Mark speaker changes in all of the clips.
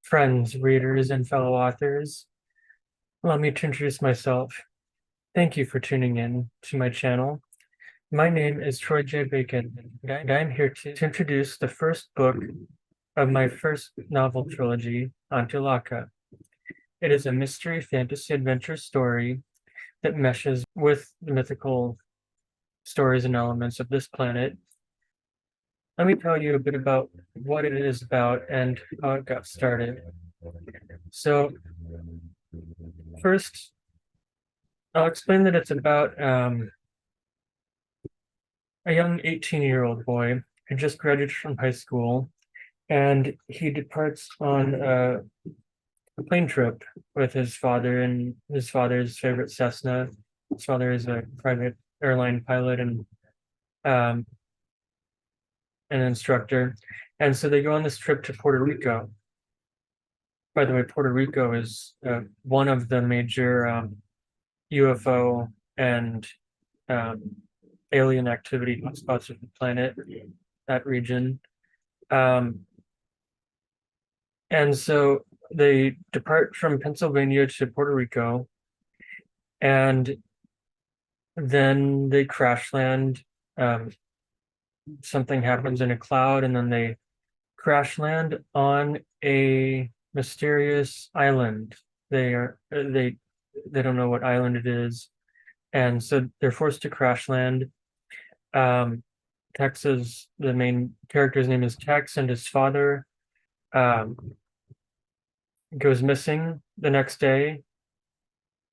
Speaker 1: friends, readers, and fellow authors. Allow me to introduce myself. Thank you for tuning in to my channel. My name is Troy J. Bacon, and I'm here to introduce the first book of my first novel trilogy, Antyalaka. It is a mystery, fantasy, adventure story that meshes with the mythical stories and elements of this planet. Let me tell you a bit about what it is about and how it got started. So, first, I'll explain that it's about a young 18-year-old boy who just graduated from high school, and he departs on a plane trip with his father and his father's favorite Cessna. His father is a private airline pilot and um, an instructor, and so they go on this trip to Puerto Rico. By the way, Puerto Rico is one of the major UFO and um, alien activity hotspots of the planet, that region. Um, and so they depart from Pennsylvania to Puerto Rico, and then they crash land. Um, Something happens in a cloud, and then they crash land on a mysterious island. They don't know what island it is, and so they're forced to crash land. Um, the main character's name is Tex, and his father um, goes missing the next day.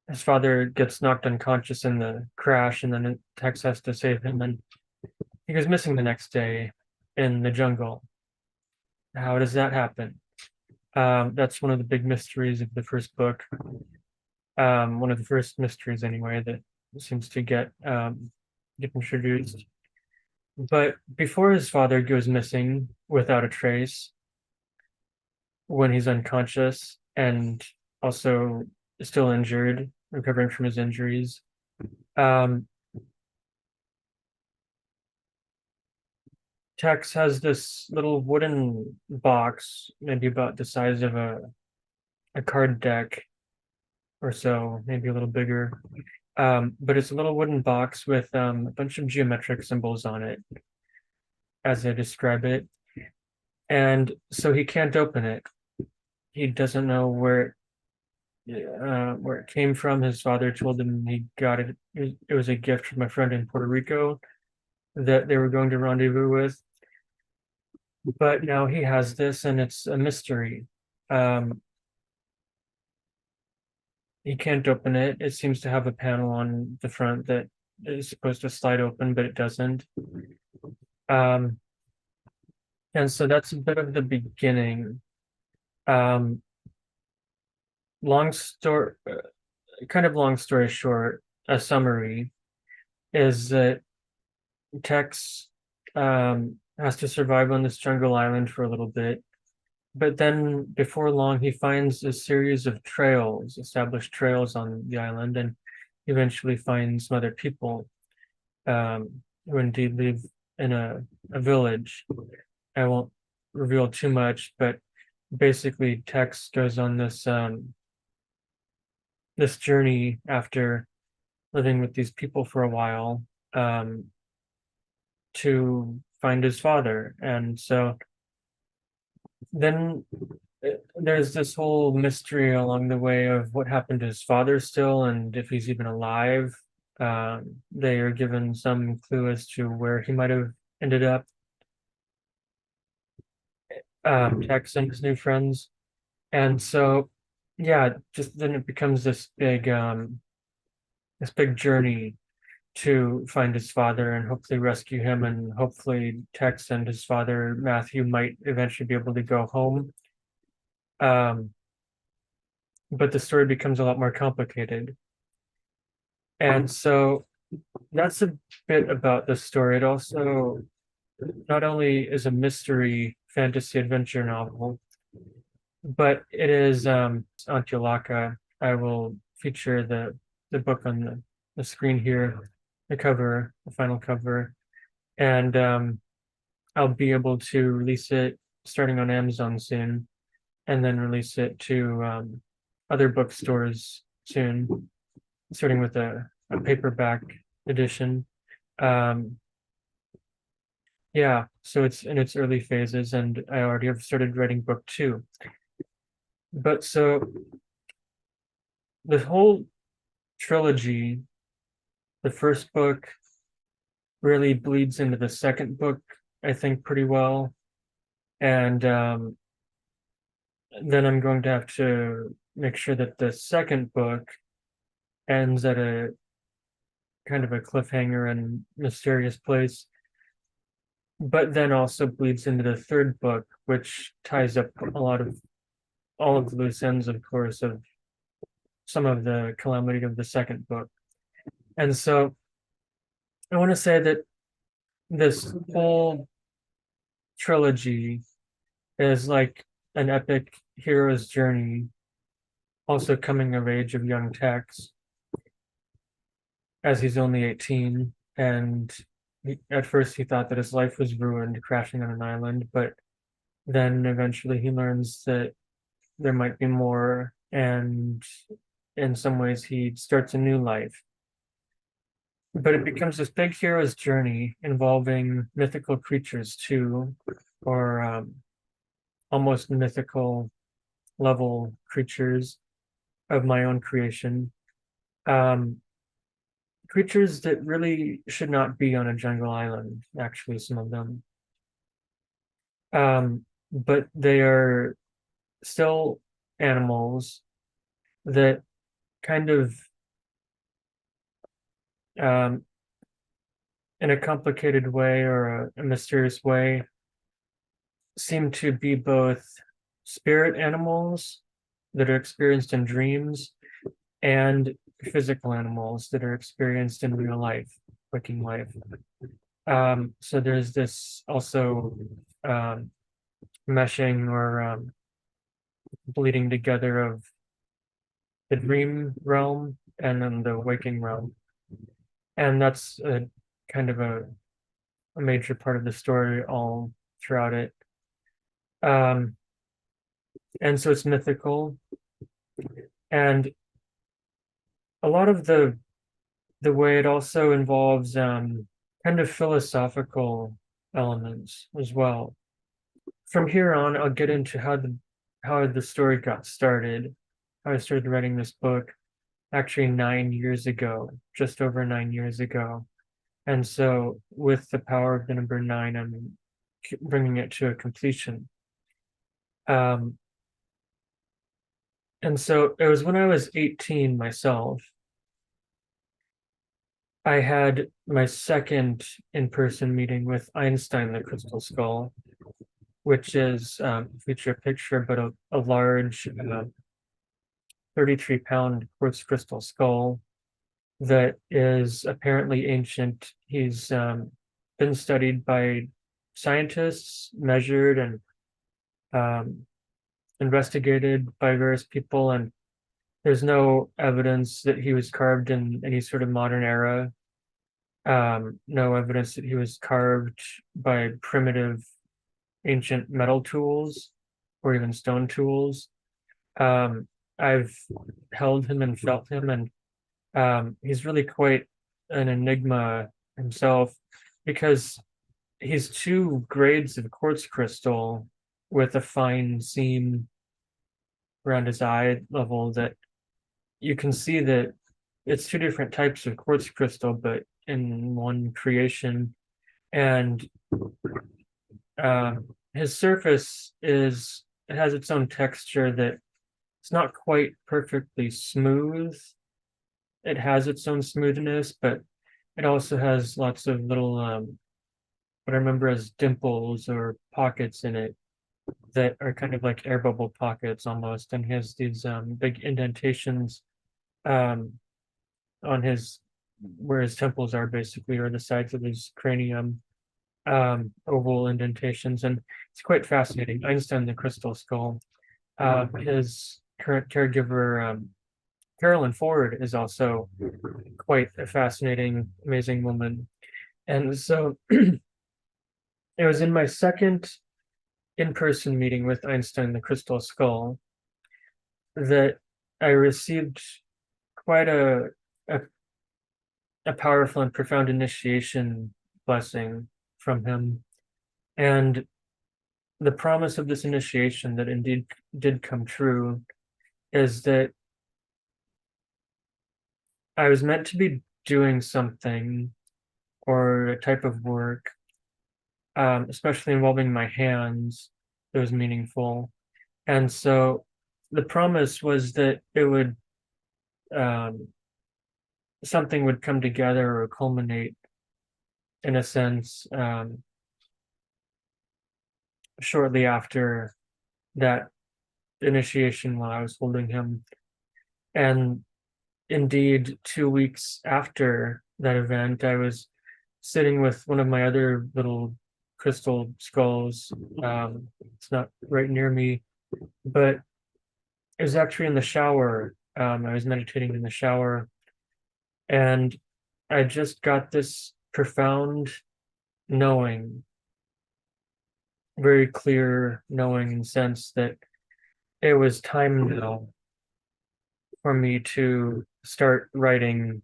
Speaker 1: His father gets knocked unconscious in the crash, and then Tex has to save him, and he goes missing the next day in the jungle. How does that happen? That's one of the big mysteries of the first book. One of the first mysteries, anyway, that seems to get introduced. But before his father goes missing without a trace, when he's unconscious and also still injured, recovering from his injuries, um, Tex has this little wooden box, maybe about the size of a card deck or so, maybe a little bigger. But it's a little wooden box with a bunch of geometric symbols on it, as I describe it. And so he can't open it. He doesn't know where it came from. His father told him he got it. It was a gift from a friend in Puerto Rico that they were going to rendezvous with. But now he has this, and it's a mystery. Um, he can't open it. It seems to have a panel on the front that is supposed to slide open, but it doesn't. Um, and so that's a bit of the beginning. Um, long story, kind of long story short, a summary is that Tex has to survive on this jungle island for a little bit. But then before long, he finds a series of trails, established trails on the island, and eventually finds some other people who indeed live in a village. I won't reveal too much, but basically Tex goes on this journey after living with these people for a while um, to find his father. And so then there's this whole mystery along the way of what happened to his father still and if he's even alive. They are given some clue as to where he might have ended up, Tex and his new friends. And so, yeah, just then it becomes this big journey to find his father and hopefully rescue him, and hopefully Tex and his father Matthew might eventually be able to go home. Um, but the story becomes a lot more complicated. And so that's a bit about the story. It also not only is a mystery fantasy adventure novel, but it is Antyalaka. I will feature the book on the screen here, the cover, the final cover, and I'll be able to release it starting on Amazon soon. and then release it to other bookstores soon, starting with a paperback edition. Um, yeah, so it's in its early phases, and I already have started writing book two. But so the whole trilogy, the first book really bleeds into the second book, I think, pretty well. And then I'm going to have to make sure that the second book ends at a kind of a cliffhanger and mysterious place, but then also bleeds into the third book, which ties up a lot of all of the loose ends, of course, of some of the calamity of the second book. And so I want to say that this whole trilogy is like an epic hero's journey, also coming of age of young Tex, as he's only 18. And at first he thought that his life was ruined crashing on an island, but then eventually he learns that there might be more, and in some ways he starts a new life. But it becomes this big hero's journey involving mythical creatures too, or almost mythical level creatures of my own creation. Um, Creatures that really should not be on a jungle island, actually, some of them. But they are still animals that kind of, um, in a complicated way or a mysterious way, seem to be both spirit animals that are experienced in dreams and physical animals that are experienced in real life, waking life. So there's this also um, meshing or bleeding together of the dream realm and then the waking realm. And that's a kind of a major part of the story all throughout it. Um, and so it's mythical. And a lot of the way it also involves kind of philosophical elements as well. From here on, I'll get into how the story got started, how I started writing this book actually 9 years ago, just over 9 years ago. And so with the power of the number nine, I'm bringing it to a completion. Um, and so it was when I was 18 myself, I had my second in-person meeting with Einstein, the Crystal Skull, which is feature a picture, but a large 33-pound quartz crystal skull that is apparently ancient. He's been studied by scientists, measured and investigated by various people, and there's no evidence that he was carved in any sort of modern era. No evidence that he was carved by primitive ancient metal tools or even stone tools. Um, I've held him and felt him, and he's really quite an enigma himself because he's two grades of quartz crystal with a fine seam around his eye level that you can see that it's two different types of quartz crystal, but in one creation. And his surface it has its own texture that it's not quite perfectly smooth. It has its own smoothness, but it also has lots of little what I remember as dimples or pockets in it that are kind of like air bubble pockets almost, and he has these big indentations um, on his where his temples are basically, or the sides of his cranium, oval indentations, and it's quite fascinating. Einstein, the Crystal Skull. His current caregiver, Carolyn Ford, is also quite a fascinating, amazing woman. And so it was in my second in-person meeting with Einstein, the Crystal Skull, that I received quite a, a powerful and profound initiation blessing from him. And the promise of this initiation that indeed did come true is that I was meant to be doing something or a type of work, especially involving my hands, that was meaningful. And so the promise was that it would, um, something would come together or culminate in a sense, shortly after that initiation while I was holding him. And indeed, 2 weeks after that event, I was sitting with one of my other little crystal skulls. It's not right near me, but it was actually in the shower. I was meditating in the shower, and I just got this profound knowing, very clear knowing and sense that it was time now for me to start writing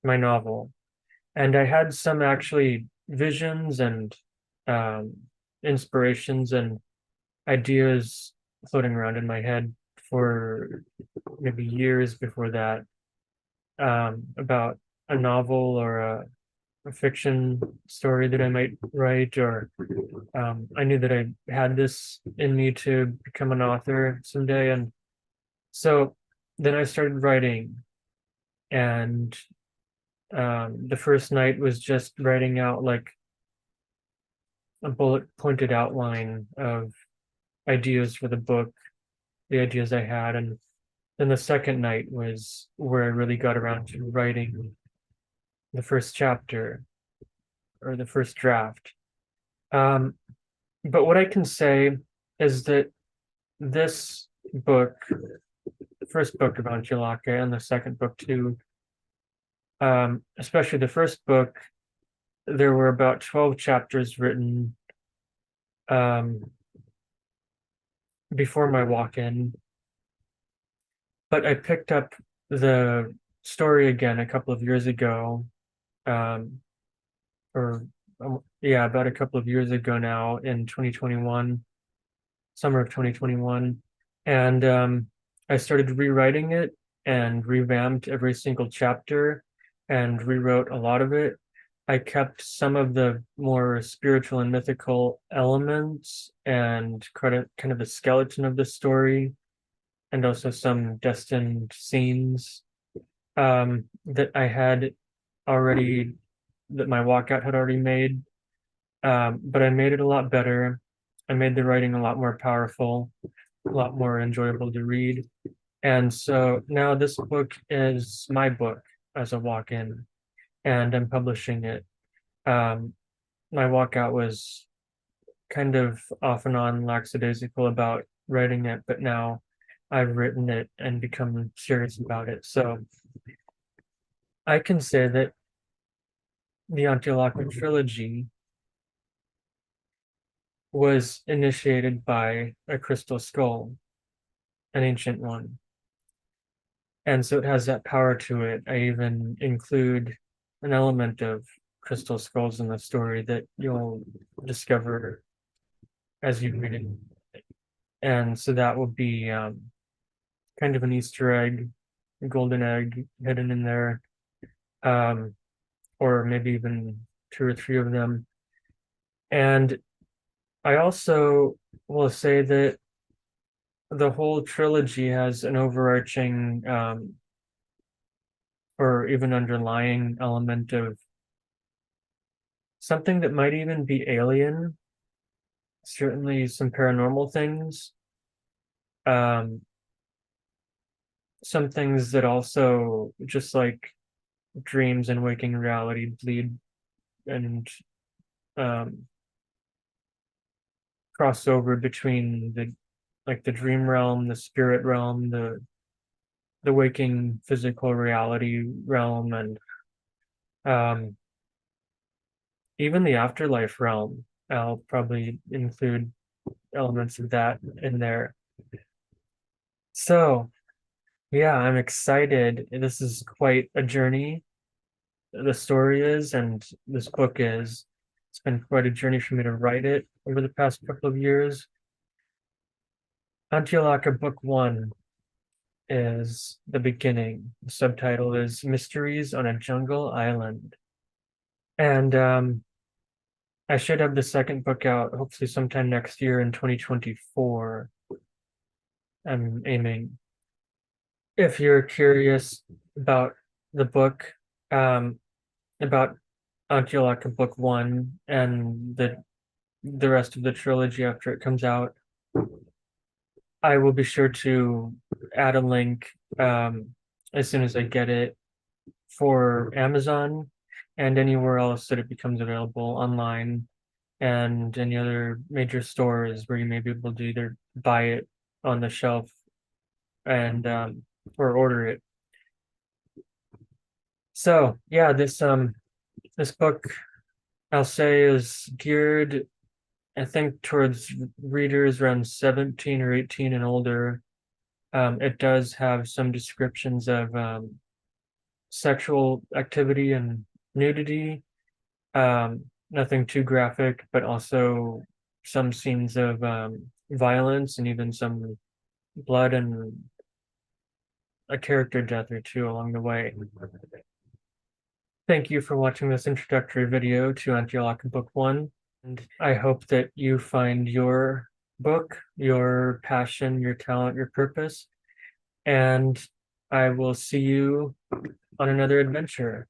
Speaker 1: my novel. And I had some actually visions and um, inspirations and ideas floating around in my head for maybe years before that, about a novel or a fiction story that I might write, or I knew that I had this in me to become an author someday. And so then I started writing, and the first night was just writing out like a bullet pointed outline of ideas for the book, the ideas I had. And then the second night was where I really got around to writing the first chapter or the first draft. Um, but what I can say is that this book, the first book of Antyalaka and the second book too, especially the first book, there were about 12 chapters written um, before my walk-in, but I picked up the story again a couple of years ago, um, or yeah, about a couple of years ago now in 2021, summer of 2021, and I started rewriting it and revamped every single chapter and rewrote a lot of it. I kept some of the more spiritual and mythical elements and kind of the skeleton of the story, and also some destined scenes that I had already, that my walkout had already made. But I made it a lot better. I made the writing a lot more powerful, a lot more enjoyable to read. And so now this book is my book as a walk-in, and I'm publishing it. Um, my walkout was kind of off and on lackadaisical about writing it, but now I've written it and become serious about it. So I can say that the Antyalaka trilogy was initiated by a crystal skull, an ancient one. And so it has that power to it. I even include an element of crystal skulls in the story that you'll discover as you read it. And so that will be kind of an Easter egg, a golden egg hidden in there, um, or maybe even two or three of them. And I also will say that the whole trilogy has an overarching, or even underlying element of something that might even be alien, certainly some paranormal things, um, some things that also, just like dreams and waking reality, bleed and um, cross over between the dream realm, the spirit realm, the waking physical reality realm, and um, even the afterlife realm. I'll probably include elements of that in there. So yeah, I'm excited. This is quite a journey. The story is, and this book is. It's been quite a journey for me to write it over the past couple of years. Antyalaka Book One is the beginning. The subtitle is Mysteries on a Jungle Island. And I should have the second book out hopefully sometime next year in 2024. I'm aiming. If you're curious about the book, about Antyalaka Book One and the rest of the trilogy after it comes out, I will be sure to add a link as soon as I get it for Amazon and anywhere else that it becomes available online, and any other major stores where you may be able to either buy it on the shelf and or order it. So yeah, this book I'll say is geared, I think, towards readers around 17 or 18 and older. It does have some descriptions of sexual activity and nudity. Nothing too graphic, but also some scenes of violence and even some blood and a character death or two along the way. Thank you for watching this introductory video to Antyalaka Book One, and I hope that you find your book, your passion, your talent, your purpose, and I will see you on another adventure.